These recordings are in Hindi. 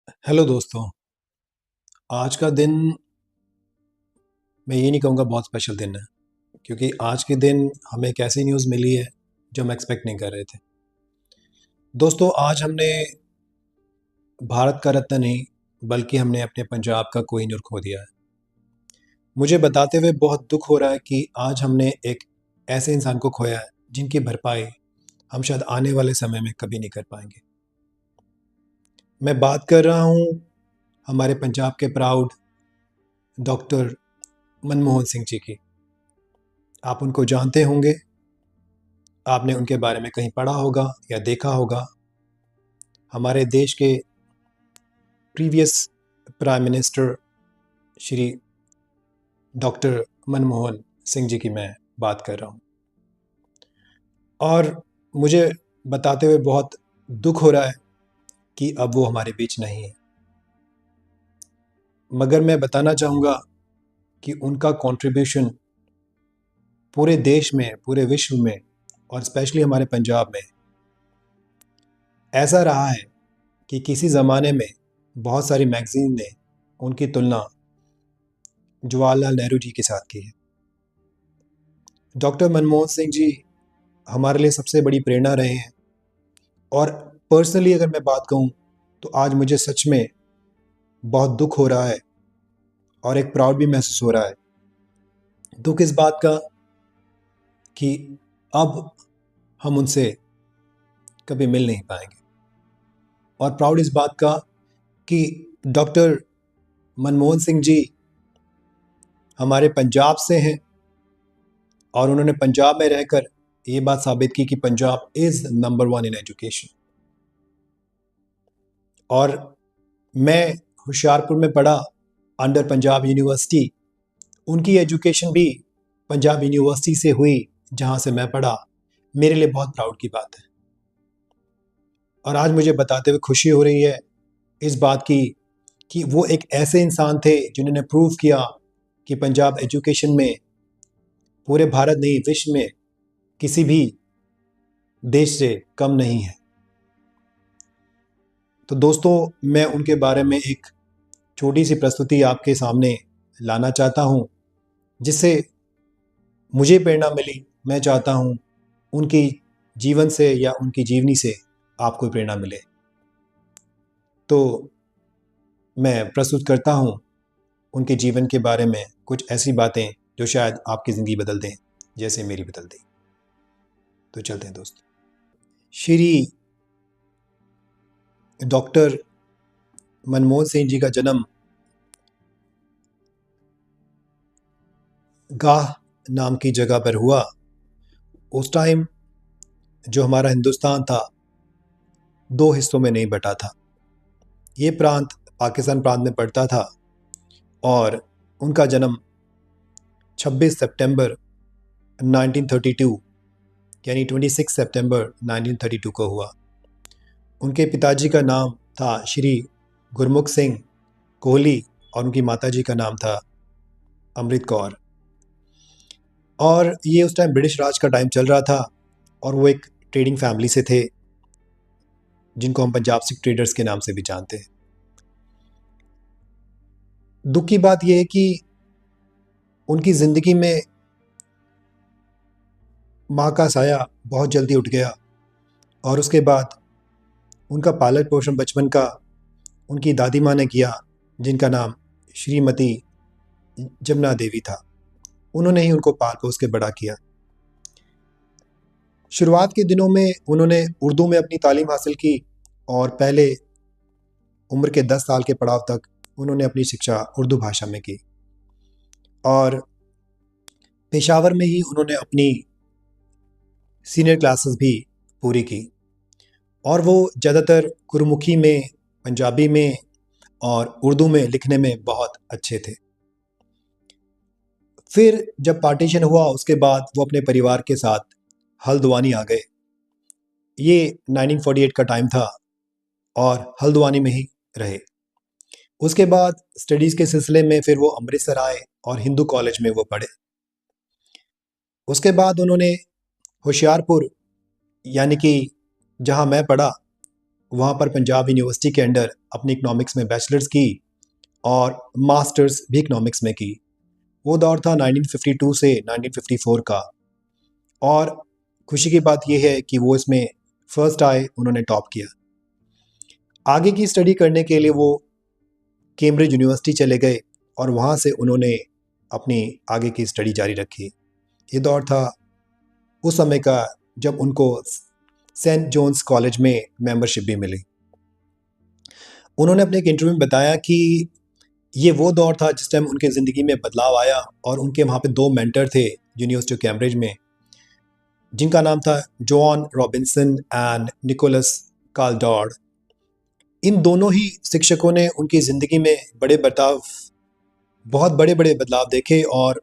हेलो दोस्तों। आज का दिन मैं ये नहीं कहूँगा बहुत स्पेशल दिन है, क्योंकि आज के दिन हमें एक ऐसी न्यूज़ मिली है जो हम एक्सपेक्ट नहीं कर रहे थे। दोस्तों, आज हमने भारत का रत्न नहीं, बल्कि हमने अपने पंजाब का कोहिनूर खो दिया है। मुझे बताते हुए बहुत दुख हो रहा है कि आज हमने एक ऐसे इंसान को खोया है जिनकी भरपाई हम शायद आने वाले समय में कभी नहीं कर पाएंगे। मैं बात कर रहा हूँ हमारे पंजाब के प्राउड डॉक्टर मनमोहन सिंह जी की। आप उनको जानते होंगे, आपने उनके बारे में कहीं पढ़ा होगा या देखा होगा। हमारे देश के previous prime minister Shri doctor Manmohan Singh ji की मैं बात कर रहा हूँ। और मुझे बताते हुए बहुत दुख हो रहा है कि अब वो हमारे बीच नहीं है, मगर मैं बताना चाहूँगा कि उनका कंट्रीब्यूशन पूरे देश में, पूरे विश्व में और स्पेशली हमारे पंजाब में ऐसा रहा है कि किसी ज़माने में बहुत सारी मैगज़ीन ने उनकी तुलना जवाहरलाल नेहरू जी के साथ की है। डॉक्टर मनमोहन सिंह जी हमारे लिए सबसे बड़ी प्रेरणा रहे हैं। और पर्सनली अगर मैं बात कहूँ तो आज मुझे सच में बहुत दुख हो रहा है और एक प्राउड भी महसूस हो रहा है। दुख इस बात का कि अब हम उनसे कभी मिल नहीं पाएंगे, और प्राउड इस बात का कि डॉक्टर मनमोहन सिंह जी हमारे पंजाब से हैं और उन्होंने पंजाब में रहकर ये बात साबित की कि Punjab is number one in education. और मैं होशियारपुर में पढ़ा अंडर पंजाब यूनिवर्सिटी। उनकी एजुकेशन भी पंजाब यूनिवर्सिटी से हुई जहाँ से मैं पढ़ा। मेरे लिए बहुत प्राउड की बात है। और आज मुझे बताते हुए खुशी हो रही है इस बात की कि वो एक ऐसे इंसान थे जिन्होंने प्रूव किया कि पंजाब एजुकेशन में पूरे भारत नहीं, विश्व में किसी भी देश से कम नहीं है। तो दोस्तों, मैं उनके बारे में एक छोटी सी प्रस्तुति आपके सामने लाना चाहता हूँ, जिससे मुझे प्रेरणा मिली। मैं चाहता हूँ उनकी जीवन से या उनकी जीवनी से आपको प्रेरणा मिले। तो मैं प्रस्तुत करता हूँ उनके जीवन के बारे में कुछ ऐसी बातें जो शायद आपकी ज़िंदगी बदल दें, जैसे मेरी बदल दी। तो चलते हैं दोस्त। श्री डॉक्टर मनमोहन सिंह जी का जन्म गाह नाम की जगह पर हुआ। उस टाइम जो हमारा हिंदुस्तान था दो हिस्सों में नहीं बटा था। ये प्रांत पाकिस्तान प्रांत में पड़ता था और उनका जन्म 26 सितंबर 1932 यानी 26 सितंबर 1932 को हुआ। उनके पिताजी का नाम था श्री गुरमुख सिंह कोहली और उनकी माताजी का नाम था अमृत कौर। और ये उस टाइम ब्रिटिश राज का टाइम चल रहा था और वो एक ट्रेडिंग फैमिली से थे, जिनको हम पंजाब सिख ट्रेडर्स के नाम से भी जानते हैं। दुख की बात यह है कि उनकी ज़िंदगी में माँ का साया बहुत जल्दी उठ गया और उसके बाद उनका पालन पोषण बचपन का उनकी दादी माँ ने किया, जिनका नाम श्रीमती जमुना देवी था। उन्होंने ही उनको पाल पोस के बड़ा किया। शुरुआत के दिनों में उन्होंने उर्दू में अपनी तालीम हासिल की और पहले उम्र के 10 साल के पड़ाव तक उन्होंने अपनी शिक्षा उर्दू भाषा में की। और पेशावर में ही उन्होंने अपनी सीनियर क्लासेस भी पूरी की और वो ज़्यादातर गुरमुखी में, पंजाबी में और उर्दू में लिखने में बहुत अच्छे थे। फिर जब पार्टीशन हुआ उसके बाद वो अपने परिवार के साथ हल्द्वानी आ गए। ये 1948 का टाइम था और हल्द्वानी में ही रहे। उसके बाद स्टडीज़ के सिलसिले में फिर वो अमृतसर आए और हिंदू कॉलेज में वो पढ़े। उसके बाद उन्होंने होशियारपुर यानी कि जहाँ मैं पढ़ा वहाँ पर पंजाब यूनिवर्सिटी के अंडर अपनी इकोनॉमिक्स में बैचलर्स की और मास्टर्स भी इकोनॉमिक्स में की। वो दौर था 1952 से 1954 का, और खुशी की बात यह है कि वो इसमें फर्स्ट आए, उन्होंने टॉप किया। आगे की स्टडी करने के लिए वो कैम्ब्रिज यूनिवर्सिटी चले गए और वहाँ से उन्होंने अपनी आगे की स्टडी जारी रखी। ये दौर था उस समय का जब उनको सेंट जॉन्स कॉलेज में मेंबरशिप भी मिली। उन्होंने अपने एक इंटरव्यू में बताया कि ये वो दौर था जिस टाइम उनके ज़िंदगी में बदलाव आया, और उनके वहाँ पे 2 मेंटर थे यूनिवर्सिटी ऑफ कैम्ब्रिज में, जिनका नाम था जॉन रॉबिन्सन एंड निकोलस काल्डॉर्ड। इन दोनों ही शिक्षकों ने उनकी ज़िंदगी में बहुत बड़े बड़े बदलाव देखे, और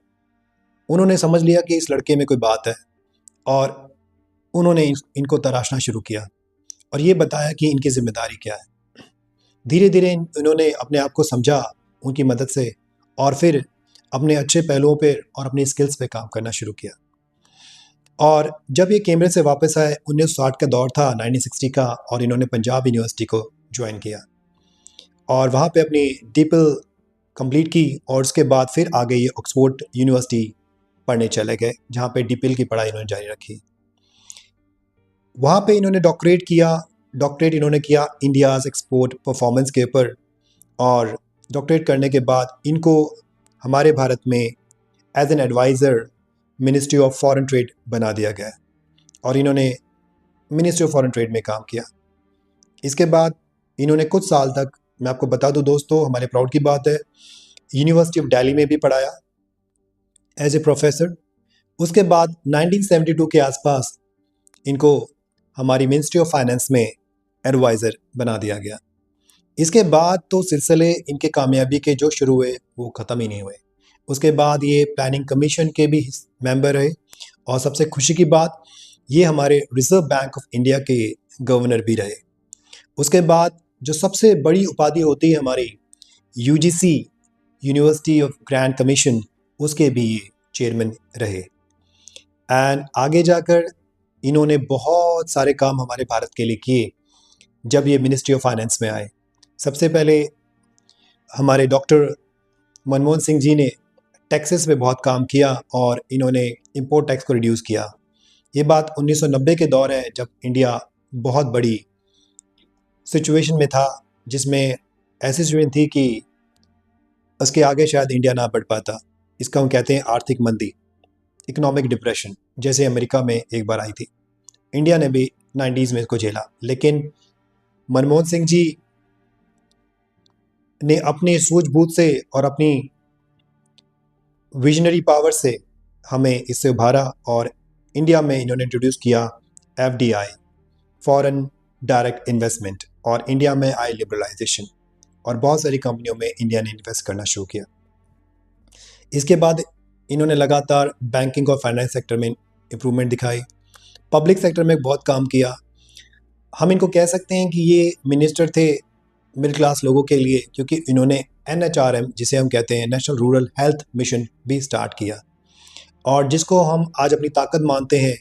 उन्होंने समझ लिया कि इस लड़के में कोई बात है, और उन्होंने इनको तराशना शुरू किया और ये बताया कि इनकी जिम्मेदारी क्या है। धीरे धीरे इन्होंने अपने आप को समझा उनकी मदद से, और फिर अपने अच्छे पहलुओं पर और अपनी स्किल्स पे काम करना शुरू किया। और जब ये कैम्ब्रिज से वापस आए, 1960 का दौर था, 1960 का, और इन्होंने पंजाब यूनिवर्सिटी को ज्वाइन किया और वहाँ पे अपनी डीपिल कंप्लीट की, और उसके बाद फिर आगे ये ऑक्सफोर्ड यूनिवर्सिटी पढ़ने चले गए, जहाँ पे डीपिल की पढ़ाई इन्होंने जारी रखी। वहाँ पे इन्होंने डॉक्टरेट इन्होंने किया इंडियाज़ एक्सपोर्ट परफॉर्मेंस के ऊपर, और डॉक्टरेट करने के बाद इनको हमारे भारत में as an adviser ministry of foreign trade बना दिया गया, और इन्होंने मिनिस्ट्री ऑफ फॉरेन ट्रेड में काम किया। इसके बाद इन्होंने कुछ साल तक, मैं आपको बता दूं दोस्तों, हमारे प्राउड की बात है, यूनिवर्सिटी ऑफ दिल्ली में भी पढ़ाया एज ए प्रोफेसर। उसके बाद 1972 के आसपास इनको हमारी मिनिस्ट्री ऑफ फाइनेंस में एडवाइज़र बना दिया गया। इसके बाद तो सिलसिले इनके कामयाबी के जो शुरू हुए वो ख़त्म ही नहीं हुए। उसके बाद ये प्लानिंग कमीशन के भी मेंबर रहे, और सबसे खुशी की बात, ये हमारे रिज़र्व बैंक ऑफ इंडिया के गवर्नर भी रहे। उसके बाद जो सबसे बड़ी उपाधि होती है हमारी UGC, university of grand commission, उसके भी ये चेयरमैन रहे। एंड आगे जाकर इन्होंने बहुत सारे काम हमारे भारत के लिए किए जब ये मिनिस्ट्री ऑफ फाइनेंस में आए। सबसे पहले हमारे डॉक्टर मनमोहन सिंह जी ने टैक्सेस पे बहुत काम किया, और इन्होंने इंपोर्ट टैक्स को रिड्यूस किया। ये बात 1990 के दौर है, जब इंडिया बहुत बड़ी सिचुएशन में था, जिसमें ऐसी सिचुएशन थी कि उसके आगे शायद इंडिया ना बढ़ पाता। इसका हम कहते हैं आर्थिक मंदी, इकोनॉमिक डिप्रेशन, जैसे अमेरिका में एक बार आई थी। इंडिया ने भी 90s में इसको झेला, लेकिन मनमोहन सिंह जी ने अपनी सूझबूझ से और अपनी विजनरी पावर से हमें इससे उभारा, और इंडिया में इन्होंने इंट्रोड्यूस किया FDI, फॉरेन डायरेक्ट इन्वेस्टमेंट, और इंडिया में आई लिबरलाइजेशन, और बहुत सारी कंपनियों में इंडिया ने इन्वेस्ट करना शुरू किया। इसके बाद इन्होंने लगातार बैंकिंग और फाइनेंस सेक्टर में इम्प्रूवमेंट दिखाई, पब्लिक सेक्टर में बहुत काम किया। हम इनको कह सकते हैं कि ये मिनिस्टर थे मिडिल क्लास लोगों के लिए, क्योंकि इन्होंने NHRM, जिसे हम कहते हैं नेशनल रूरल हेल्थ मिशन, भी स्टार्ट किया, और जिसको हम आज अपनी ताकत मानते हैं।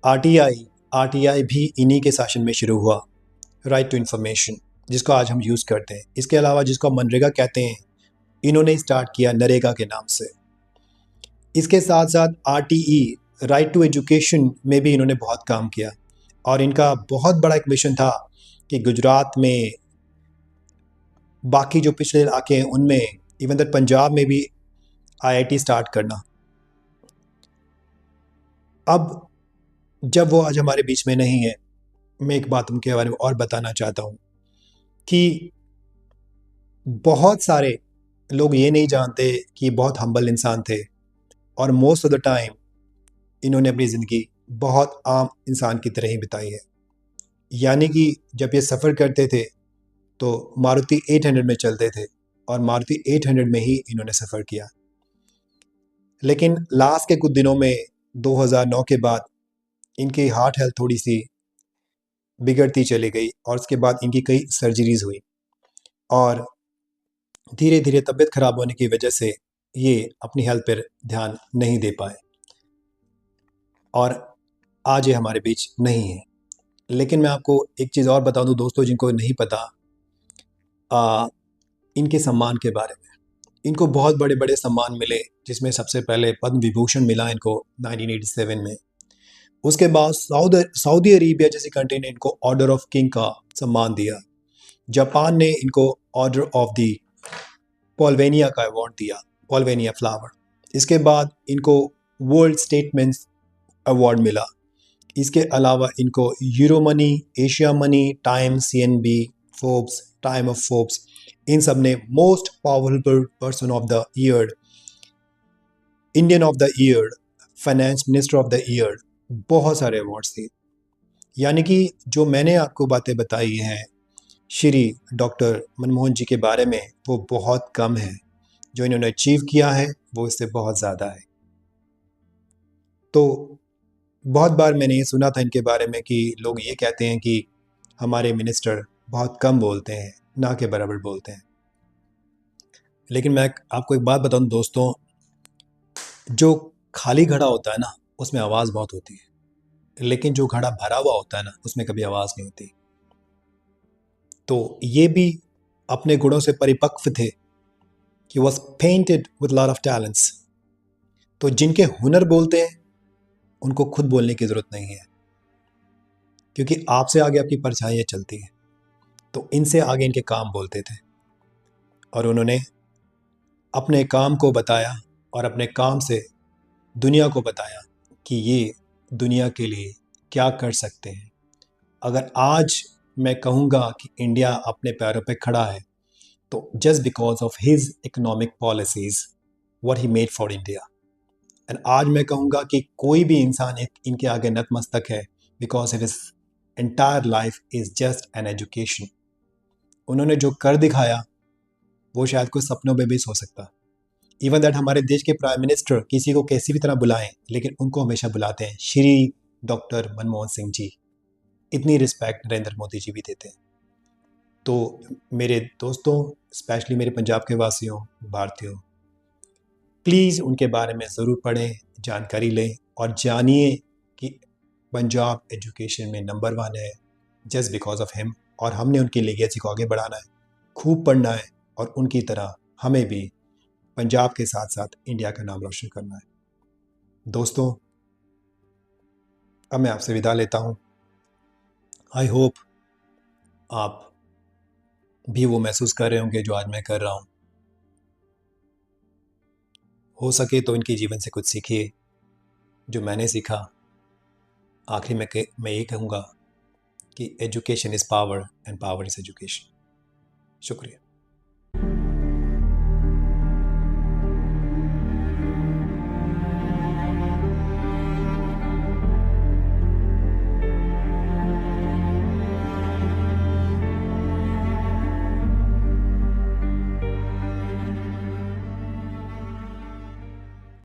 RTI भी इन्हीं के शासन में शुरू हुआ, राइट टू इन्फॉर्मेशन, जिसको आज हम यूज़ करते हैं। इसके अलावा जिसको हम मनरेगा कहते हैं, इन्होंने स्टार्ट किया नरेगा के नाम से। इसके साथ साथ RTE, राइट टू एजुकेशन, में भी इन्होंने बहुत काम किया, और इनका बहुत बड़ा एक मिशन था कि गुजरात में, बाकी जो पिछले इलाके हैं उनमें, इवन दैट पंजाब में भी IIT स्टार्ट करना। अब जब वो आज हमारे बीच में नहीं है, मैं एक बात उनके बारे में और बताना चाहता हूँ कि बहुत सारे लोग ये नहीं जानते कि बहुत हम्बल इंसान थे, और मोस्ट ऑफ द टाइम इन्होंने अपनी ज़िंदगी बहुत आम इंसान की तरह ही बिताई है। यानी कि जब ये सफ़र करते थे तो मारुति 800 में चलते थे, और मारुति 800 में ही इन्होंने सफ़र किया। लेकिन लास्ट के कुछ दिनों में 2009 के बाद इनकी हार्ट हेल्थ थोड़ी सी बिगड़ती चली गई, और उसके बाद इनकी कई सर्जरीज़ हुई, और धीरे धीरे तबीयत ख़राब होने की वजह से ये अपनी हेल्थ पर ध्यान नहीं दे पाए, और आज ये हमारे बीच नहीं है। लेकिन मैं आपको एक चीज़ और बता दूं दोस्तों, जिनको नहीं पता इनके सम्मान के बारे में। इनको बहुत बड़े बड़े सम्मान मिले, जिसमें सबसे पहले पद्म विभूषण मिला इनको 1987 में। उसके बाद सऊदी अरेबिया जैसी कंट्री ने इनको ऑर्डर ऑफ किंग का सम्मान दिया। जापान ने इनको ऑर्डर ऑफ द पॉल्वेनिया का अवार्ड दिया, पॉल्वेनिया फ्लावर। इसके बाद इनको वर्ल्ड स्टेटमेंट्स अवार्ड मिला। इसके अलावा इनको Euro money, Asia money, time, CNB, Forbes, time of Forbes, इन सब ने most powerful person of the year, Indian of the year, finance minister of the year, बहुत सारे अवार्ड्स थे। यानी कि जो मैंने आपको बातें बताई हैं श्री डॉक्टर मनमोहन जी के बारे में, वो बहुत कम है। जो इन्होंने अचीव किया है वो इससे बहुत ज़्यादा है। तो बहुत बार मैंने ये सुना था इनके बारे में कि लोग ये कहते हैं कि हमारे मिनिस्टर बहुत कम बोलते हैं, ना के बराबर बोलते हैं। लेकिन मैं आपको एक बात बताऊं दोस्तों, जो खाली घड़ा होता है ना, उसमें आवाज़ बहुत होती है, लेकिन जो घड़ा भरा हुआ होता है ना, उसमें कभी आवाज़ नहीं होती। तो ये भी अपने गुणों से परिपक्व थे कि was painted with lot of talents. तो जिनके हुनर बोलते हैं उनको खुद बोलने की ज़रूरत नहीं है, क्योंकि आपसे आगे आपकी परछाइयाँ चलती हैं। तो इनसे आगे इनके काम बोलते थे, और उन्होंने अपने काम को बताया और अपने काम से दुनिया को बताया कि ये दुनिया के लिए क्या कर सकते हैं। अगर आज मैं कहूँगा कि इंडिया अपने पैरों पे खड़ा है, तो just because of his economic policies what he made for India. And आज मैं कहूँगा कि कोई भी इंसान इनके आगे नतमस्तक है, because of his entire life is just an education. उन्होंने जो कर दिखाया वो शायद कोई सपनों में भी सो सकता। इवन दैट हमारे देश के प्राइम मिनिस्टर किसी को कैसी भी तरह बुलाएं, लेकिन उनको हमेशा बुलाते हैं श्री डॉक्टर मनमोहन सिंह जी। इतनी रिस्पेक्ट नरेंद्र मोदी जी भी देते हैं। तो मेरे दोस्तों, स्पेशली मेरे पंजाब के वासियों, भारतीयों, प्लीज़ उनके बारे में ज़रूर पढ़ें, जानकारी लें और जानिए कि पंजाब एजुकेशन में नंबर 1 है जस्ट बिकॉज ऑफ हिम। और हमने उनकी लेगेसी को आगे बढ़ाना है, खूब पढ़ना है, और उनकी तरह हमें भी पंजाब के साथ साथ इंडिया का नाम रोशन करना है। दोस्तों, अब मैं आपसे विदा लेता हूँ। आई होप आप भी वो महसूस कर रहे होंगे जो आज मैं कर रहा हूँ। हो सके तो इनके जीवन से कुछ सीखिए, जो मैंने सीखा। आखिर में मैं ये कहूँगा कि education is power and power is education. शुक्रिया।